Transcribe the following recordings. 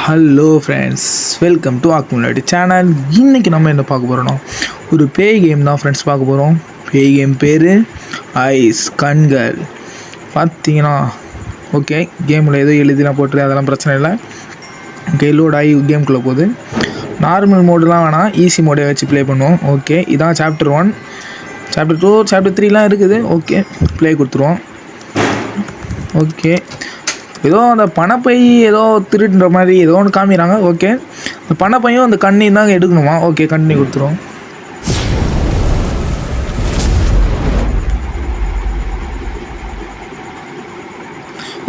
Hello friends, welcome to ஆக்குமுன்னாடி channel. இன்றைக்கி நம்ம என்ன பார்க்க போகிறோன்னா ஒரு பேய் கேம் தான் ஃப்ரெண்ட்ஸ் பார்க்க போகிறோம். பேய் கேம் பேர் ஐஸ் கண்கள். பார்த்தீங்கன்னா ஓகே, கேமில் ஏதோ எழுதிலாம் போட்டு அதெல்லாம் பிரச்சனை இல்லை. ஓகே, லோட் ஆகி கேம்குள்ளே போகுது. நார்மல் மோடுலாம் வேணாம், ஈஸி மோடை வச்சு ப்ளே பண்ணுவோம். ஓகே, இதான் சாப்டர் 1. சாப்டர் 2 சாப்டர் 3லாம் இருக்குது. ஓகே, ப்ளே கொடுத்துருவோம். ஓகே, ஏதோ அந்த பணப்பை ஏதோ திருடுன்ற மாதிரி ஏதோ ஒன்று காமிக்கிறாங்க. ஓகே, அந்த பணப்பையும் அந்த கண்ணையும் தாங்க எடுக்கணுமா. ஓகே, கண்ணி கொடுத்துரும்.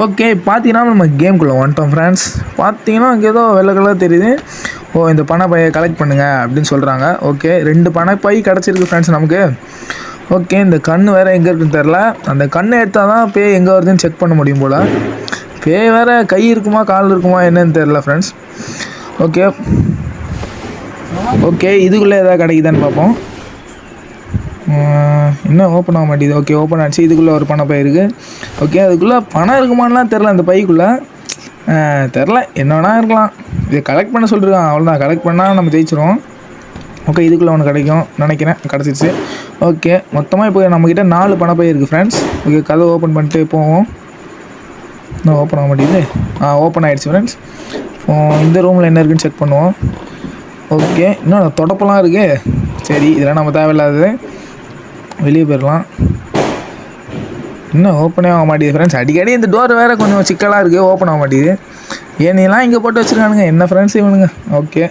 ஓகே, பார்த்தீங்கன்னா நம்ம கேம்குள்ளே வந்துட்டோம் ஃப்ரெண்ட்ஸ். பார்த்தீங்கன்னா அங்கே ஏதோ வெள்ளை கலர் தெரியுது. ஓ, இந்த பணப்பையை கலெக்ட் பண்ணுங்கள் அப்படின்னு சொல்கிறாங்க. ஓகே, 2 பணப்பை கிடச்சிருக்கு ஃப்ரெண்ட்ஸ் நமக்கு. ஓகே, இந்த கண் வேறு எங்கே இருக்குன்னு தெரில. அந்த கண்ணை எடுத்தால் தான் பேய் எங்கே வருதுன்னு செக் பண்ண முடியும் போல். பேய் வேறு கை இருக்குமா கால் இருக்குமா என்னன்னு தெரில ஃப்ரெண்ட்ஸ். ஓகே ஓகே, இதுக்குள்ளே எதாவது கிடைக்குதான்னு பார்ப்போம். இன்னும் ஓப்பன் ஆக மாட்டேங்குது. ஓகே, ஓப்பன் ஆகிடுச்சு. இதுக்குள்ளே ஒரு பணப்பை இருக்குது. ஓகே, அதுக்குள்ளே பணம் இருக்குமான்லாம் தெரில. அந்த பைக்குள்ளே தெரில, என்ன வேணால் இருக்கலாம். இதை கலெக்ட் பண்ண சொல்லியிருக்கான், அவ்வளோதான். கலெக்ட் பண்ணால் நம்ம ஜெயிச்சிரும். ஓகே, இதுக்குள்ளே ஒன்று கிடைக்கும் நினைக்கிறேன். கிடச்சிச்சு. ஓகே, மொத்தமாக இப்போ நம்மக்கிட்ட 4 பணப்பை இருக்குது ஃப்ரெண்ட்ஸ். ஓகே, கதை ஓப்பன் பண்ணிட்டு போவோம். இன்னும் ஓப்பன் ஆக மாட்டேங்குது. ஓப்பன் ஆகிடுச்சு ஃப்ரெண்ட்ஸ். இந்த ரூமில் என்ன இருக்குதுன்னு செக் பண்ணுவோம். ஓகே, இன்னும் தொடப்பெல்லாம் இருக்குது. சரி, இதெல்லாம் நம்ம தேவையில்லாதது, வெளியே போயிடலாம். இன்னும் ஓப்பனே ஆக மாட்டேங்குது ஃப்ரெண்ட்ஸ். அடிக்கடி இந்த டோர் வேறு கொஞ்சம் சிக்கலாக இருக்குது, ஓப்பன் ஆக மாட்டேங்குது. ஏனிலாம் இங்கே போட்டு வச்சுருக்கானுங்க, என்ன ஃப்ரெண்ட்ஸ் இவனுங்க. ஓகே,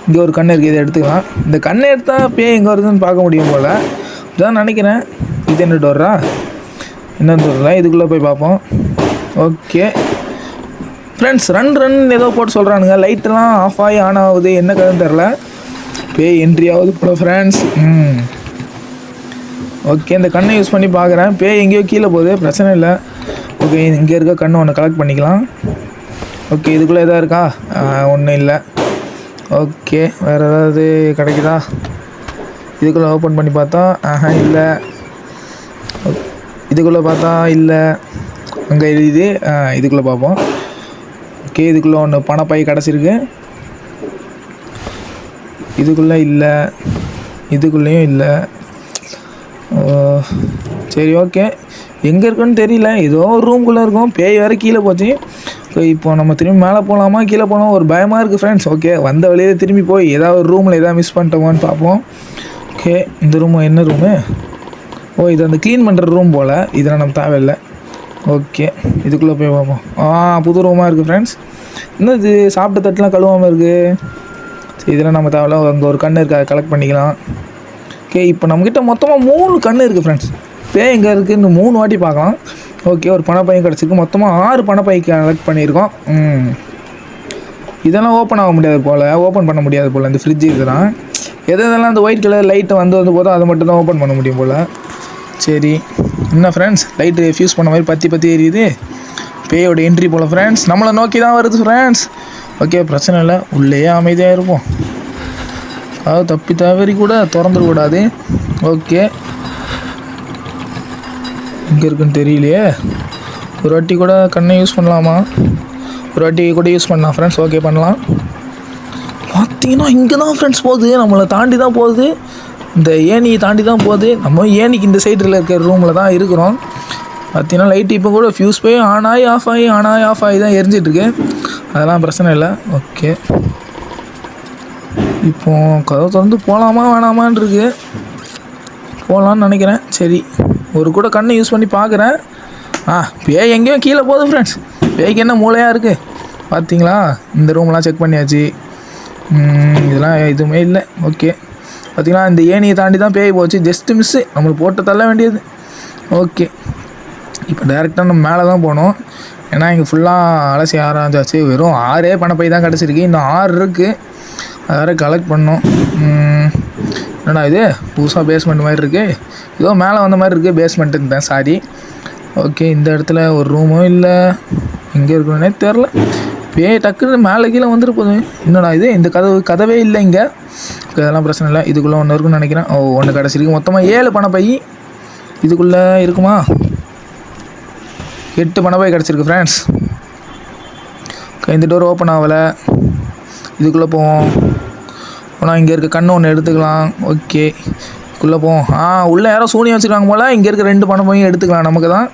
இங்கே ஒரு கண் இருக்குது, இதை எடுத்துக்கலாம். இந்த கண்ணை எடுத்தால் பேய் எங்கே வருதுன்னு பார்க்க முடியும் போல், இதான் நினைக்கிறேன். இது என்ன டோரா, என்ன டோர்லாம், இதுக்குள்ளே போய் பார்ப்போம். ஓகே ஃப்ரெண்ட்ஸ், ரன் ஏதோ போட்டு சொல்கிறானுங்க. லைட்டெல்லாம் ஆஃப் ஆகி ஆன் ஆகுது, என்ன கதைன்னு தெரில. பேய் என்ட்ரி ஆகுது போல ஃப்ரெண்ட்ஸ். ஓகே, இந்த கண்ணை யூஸ் பண்ணி பார்க்குறேன். பேய் எங்கேயோ கீழே போகுது, பிரச்சனை இல்லை. ஓகே, இங்கே இருக்க கண்ணு ஒன்று கலெக்ட் பண்ணிக்கலாம். ஓகே, இதுக்குள்ளே எதாவது இருக்கா? ஒன்றும் இல்லை. ஓகே, வேறு ஏதாவது கிடைக்குதா? இதுக்குள்ளே ஓப்பன் பண்ணி பார்த்தா இல்லை. இதுக்குள்ளே பார்த்தா இல்லை. அங்கே எழுதி இதுக்குள்ளே பார்ப்போம். ஓகே, இதுக்குள்ளே ஒன்று பணப்பை கிடச்சிருக்கு. இதுக்குள்ளே இல்லை, இதுக்குள்ளேயும் இல்லை. சரி, ஓகே, எங்கே இருக்குன்னு தெரியல. ஏதோ ஒரு ரூம்குள்ளே இருக்கும். பேய் வேறு கீழே போச்சு. இப்போ நம்ம திரும்பி மேலே போகலாமா கீழே போகலாம், ஒரு பயமாக இருக்குது ஃப்ரெண்ட்ஸ். ஓகே, வந்த வழியே திரும்பி போய் ஏதாவது ஒரு ரூமில் எதாவது மிஸ் பண்ணிட்டோமான்னு பார்ப்போம். ஓகே, இந்த ரூமு என்ன ரூமு? ஓ, இது அந்த க்ளீன் பண்ணுற ரூம் போல். இதெல்லாம் நம்ம தேவையில்லை. ஓகே, இதுக்குள்ளே போய் பார்ப்போம். புது ரூமாக இருக்குது ஃப்ரெண்ட்ஸ். இன்னும் இது சாப்பிட்ட தட்டுலாம் கழுவாமல் இருக்குது. சரி, இதெல்லாம் நம்ம தேவையில்ல. அங்கே ஒரு கண் இருக்குது, அதை கலெக்ட் பண்ணிக்கலாம். ஓகே, இப்போ நம்மக்கிட்ட மொத்தமாக 3 கண் இருக்குது ஃப்ரெண்ட்ஸ். பேய் எங்கே இருக்குதுன்னு 3 வாட்டி பார்க்கலாம். ஓகே, ஒரு பணப்பையும் கிடச்சிருக்கு. மொத்தமாக 6 பணப்பை கலெக்ட் பண்ணியிருக்கோம். இதெல்லாம் ஓப்பன் ஆக முடியாது போல், ஓப்பன் பண்ண முடியாது போல். இந்த ஃப்ரிட்ஜு இதெல்லாம் எதெல்லாம் அந்த ஒயிட் கலர் லைட்டை வந்து போதும், அதை மட்டும் தான் ஓப்பன் பண்ண முடியும் போல். சரி, என்ன ஃப்ரெண்ட்ஸ், லைட்டு ஃபியூஸ் பண்ண மாதிரி பற்றி எரியுது. பேயோட என்ட்ரி போல் ஃப்ரெண்ட்ஸ். நம்மளை நோக்கி தான் வருது ஃப்ரெண்ட்ஸ். ஓகே, பிரச்சனை இல்லை, உள்ளேயே அமைதியாக இருப்போம். அதாவது தப்பி தவறி கூட திறந்துடக்கூடாது. ஓகே, இங்கே இருக்குன்னு தெரியலையே. ஒரு வாட்டி கூட கண்ணை யூஸ் பண்ணலாமா? ஒரு வாட்டி கூட யூஸ் பண்ணலாம் ஃப்ரெண்ட்ஸ். ஓகே, பண்ணலாம். பார்த்தீங்கன்னா இங்கே தான் ஃப்ரெண்ட்ஸ் போகுது, நம்மளை தாண்டி தான் போகுது. இந்த ஏணியை தாண்டி தான் போகுது. நம்ம ஏணிக்கு இந்த சைடில் இருக்கிற ரூமில் தான் இருக்கிறோம். பார்த்தீங்கன்னா லைட்டு இப்போ கூட ஃபியூஸ் போய் ஆன் ஆகி ஆஃப் ஆகி தான் எரிஞ்சிட்ருக்கு. அதெல்லாம் பிரச்சனை இல்லை. ஓகே, இப்போது கதவை திறந்து போகலாமா வேணாமான் இருக்குது. போகலான்னு நினைக்கிறேன். சரி, ஒரு கூட கண்ணை யூஸ் பண்ணி பார்க்குறேன். பேய் எங்கேயோ கீழே போகுது ஃப்ரெண்ட்ஸ். பேய்க்கு என்ன மூளையாக இருக்குது பார்த்தீங்களா? இந்த ரூம்லாம் செக் பண்ணியாச்சு. இதெல்லாம் எதுவுமே இல்லை. ஓகே, பார்த்திங்கன்னா இந்த ஏணியை தாண்டி தான் பேய் போச்சு. ஜஸ்ட்டு மிஸ்ஸு, நம்மளுக்கு போட்டு தள்ள வேண்டியது. ஓகே, இப்போ டேரெக்டாக நம்ம மேலே தான் போகணும். ஏன்னா இங்கே ஃபுல்லாக அலசி ஆராய்ச்சாச்சு. வெறும் 6 பணப்பை தான் கிடச்சிருக்கு. இன்னும் 6 இருக்குது, அதை வேறு கலெக்ட் பண்ணோம். என்னடா இது புதுசாக பேஸ்மெண்ட் மாதிரி இருக்குது. ஏதோ மேலே வந்த மாதிரி இருக்குது, பேஸ்மெண்ட்டு இருந்தேன், சாரி. ஓகே, இந்த இடத்துல ஒரு ரூமும் இல்லை. எங்கே இருக்கணுன்னே தெரில. பேய் டக்குன்னு மேலே கீழே வந்துட்டு போகுது. என்னடா இது, இந்த கதவே இல்லை இங்கே. இதெல்லாம் பிரச்சனை இல்லை. இதுக்குள்ளே ஒன்று இருக்குன்னு நினைக்கிறேன். ஒன்று கிடச்சிருக்கு. மொத்தமாக 7 பணப்பை இதுக்குள்ளே இருக்குமா? 8 பணப்பை கிடச்சிருக்கு ஃப்ரெண்ட்ஸ். இந்த டோர் ஓப்பன் ஆகலை. இதுக்குள்ளே போவோம். போனால் இங்கே இருக்க கண்ணு ஒன்று எடுத்துக்கலாம். ஓகே, உள்ளே போவோம். உள்ளே யாரோ சூனியம் வச்சுருக்காங்க போல். இங்கே இருக்க 2 பணம் போய் எடுத்துக்கலாம் நமக்கு தான்.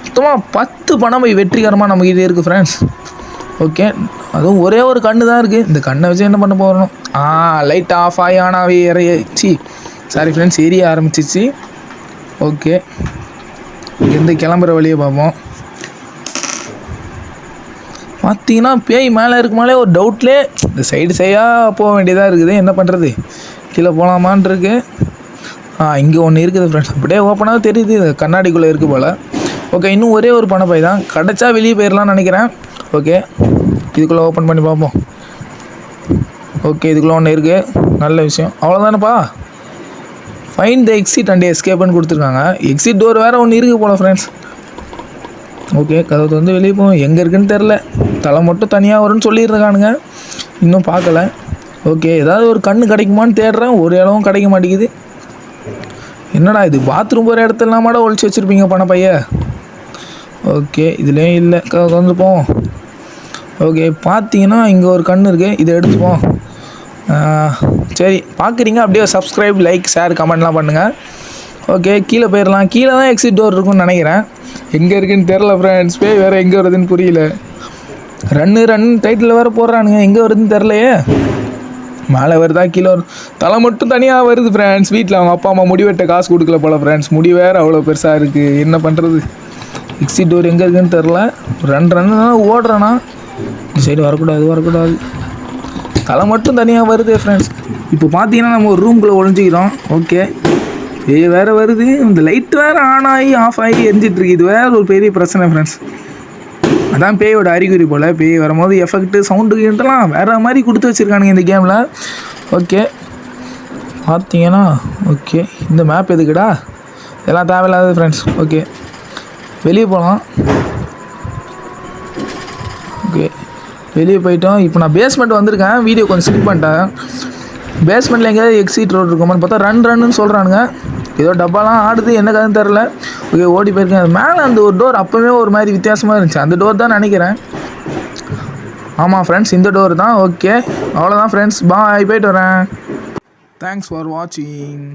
மொத்தமாக 10 பணம் போய் வெற்றிகரமாக நமக்கு இது இருக்குது ஃப்ரெண்ட்ஸ். ஓகே, அதுவும் ஒரே ஒரு கண்ணு தான் இருக்குது. இந்த கண்ணை வச்சு என்ன பண்ண போகிறோம்? லைட் ஆஃப் ஆகி ஆனாவே இறையச்சி. சாரி ஃப்ரெண்ட்ஸ், எரிய ஆரம்பிச்சிச்சு. ஓகே, இங்கேருந்து கிளம்புற வழியை பார்ப்போம். பார்த்தீங்கன்னா பேய் மேலே இருக்குமாலே ஒரு டவுட்லேயே இந்த சைடாக போக வேண்டியதாக இருக்குது. என்ன பண்ணுறது? கீழே போகலாமான் இருக்கு. இங்கே ஒன்று இருக்குது ஃப்ரெண்ட்ஸ். அப்படியே ஓப்பனாக தெரியுது, கண்ணாடிக்குள்ளே இருக்குது போல். ஓகே, இன்னும் ஒரே ஒரு பணப்பை தான் கிடச்சா வெளியே போயிடலான்னு நினைக்கிறேன். ஓகே, இதுக்குள்ளே ஓப்பன் பண்ணி பார்ப்போம். ஓகே, இதுக்குள்ளே ஒன்று இருக்குது. நல்ல விஷயம். அவ்வளோதானப்பா. ஃபைண்ட் த எக்ஸிட் அண்ட் எஸ்கேப்னு கொடுத்துருக்காங்க. எக்ஸிட் டோர் வேறு ஒன்று இருக்குது போல் ஃப்ரெண்ட்ஸ். ஓகே, கதவு வந்து வெளியே போவோம். எங்கே இருக்குன்னு தெரில. தலை மட்டும் தனியாக வரும்னு சொல்லியிருக்கானுங்க. இன்னும் பார்க்கல. ஓகே, ஏதாவது ஒரு கண்ணு கிடைக்குமான்னு தேடுறேன். ஒரு இடமும் கிடைக்க மாட்டேங்குது. என்னடா இது, பாத்ரூம் போகிற இடத்துலாம் மாட ஒழிச்சு வச்சுருப்பீங்க பணப்பைய. ஓகே, இதுலேயும் இல்லை. வந்து போவோம். ஓகே, பார்த்தீங்கன்னா இங்கே ஒரு கண்ணு இருக்குது. இதை எடுத்துப்போம். சரி, பார்க்குறீங்க அப்படியே சப்ஸ்கிரைப், லைக், ஷேர், கமெண்ட்லாம் பண்ணுங்கள். ஓகே, கீழே போயிடலாம். கீழே தான் எக்ஸிட் டோர் இருக்குன்னு நினைக்கிறேன். எங்கே இருக்குன்னு தெரில ஃப்ரெண்ட்ஸ். பேய் வேறு எங்கே வருதுன்னு புரியல. ரன் டைட்டில் வேறு போடுறானுங்க. எங்கே வருதுன்னு தெரிலையே. மேலே வருதா கீழே வரும். தலை மட்டும் தனியாக வருது ஃப்ரெண்ட்ஸ். வீட்டில் அவங்க அப்பா அம்மா முடி வெட்ட காசு கொடுக்கல போல் ஃப்ரெண்ட்ஸ். முடி வேறு அவ்வளோ பெருசாக இருக்குது. என்ன பண்ணுறது? எக்ஸிட் டோர் எங்கே இருக்குன்னு தெரில. ரன் தான் ஓடுறேன்னா. இந்த சைடு வரக்கூடாது. தலை மட்டும் தனியாக வருது ஃப்ரெண்ட்ஸ். இப்போ பார்த்தீங்கன்னா நம்ம ஒரு ரூம்குள்ளே ஒழிஞ்சிக்கிறோம். ஓகே, பேய் வேறு வருது. இந்த லைட் வேறு ஆன் ஆகி ஆஃப் ஆகி எரிஞ்சிட்ருக்கு. இது வேறு ஒரு பெரிய பிரச்சனை ஃப்ரெண்ட்ஸ். அதான் பேயோட அறிகுறி போல். பேய் வரும்போது எஃபெக்ட்டு சவுண்டுக்கிட்டலாம் வேறு மாதிரி கொடுத்து வச்சுருக்கானுங்க இந்த கேமில். ஓகே, பார்த்தீங்கன்னா ஓகே, இந்த மேப் எதுக்குடா? இதெல்லாம் தேவையில்லாதது ஃப்ரெண்ட்ஸ். ஓகே, வெளியே போகலாம். ஓகே, வெளியே போயிட்டோம். இப்போ நான் பேஸ்மெண்ட் வந்திருக்கேன். வீடியோ கொஞ்சம் ஸ்கிப் பண்ணிட்டேன். பேஸ்மெண்ட்டில் எங்கேயாவது எக்ஸிட் ரோடு இருக்குமான்னு பார்த்தா ரன்னு சொல்கிறானுங்க. ஏதோ டப்பாலாம் ஆடுது, என்ன கதைன்னு தெரில. ஓகே, ஓடி போயிருக்கேன். மேலே அந்த ஒரு டோர் அப்போவே ஒரு மாதிரி வித்தியாசமாக இருந்துச்சு. அந்த டோர் தான் நினைக்கிறேன். ஆமாம் ஃப்ரெண்ட்ஸ், இந்த டோர் தான். ஓகே, அவ்வளோதான் ஃப்ரெண்ட்ஸ். பாய், போயிட்டு வரேன். தேங்க்ஸ் ஃபார் வாட்சிங்.